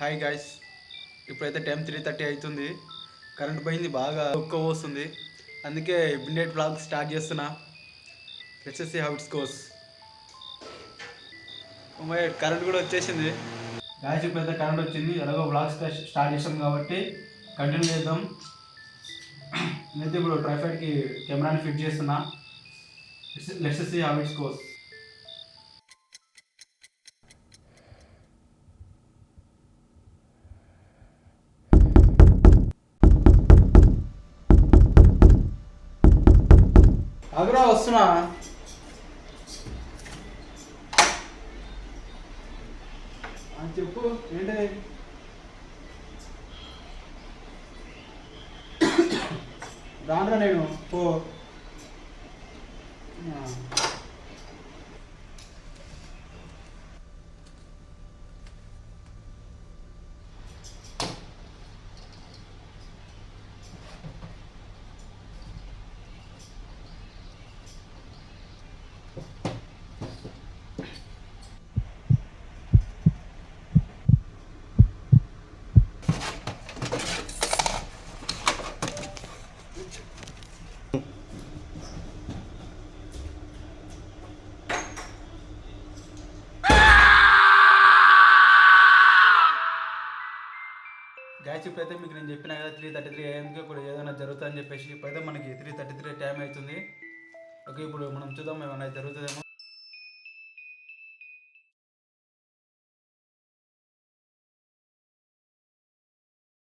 Hi guys, ఇప్పుడైతే time 3:30 అవుతుంది. Current పోయింది, బాగా ఒక్క వస్తుంది. అందుకే మిడ్నైట్ బ్లాగ్ స్టార్ట్ చేస్తున్నా. Let's see how it's goes. Current కూడా వచ్చేసింది గాయ్స్. ఇప్పుడైతే కరెంట్ వచ్చింది, ఎలాగో బ్లాగ్ స్టార్ట్ చేస్తాం కాబట్టి కంటిన్యూ చేద్దాం. నేనైతే ఇప్పుడు ట్రైఫైడ్కి కెమెరాని ఫిట్ చేస్తున్నా. Let's see how it's goes. అగురా వస్తున్నా. చెప్పు ఏంటి? రానురా నేను పో. గాయస్, ఇప్పుడైతే మీకు నేను చెప్పిన కదా 3:33 AM ఇప్పుడు ఏదైనా జరుగుతుందని చెప్పేసి. ఇప్పుడైతే మనకి 3:33 టైం అవుతుంది. ఓకే, ఇప్పుడు మనం చూద్దాం ఏమైనా జరుగుతుందేమో.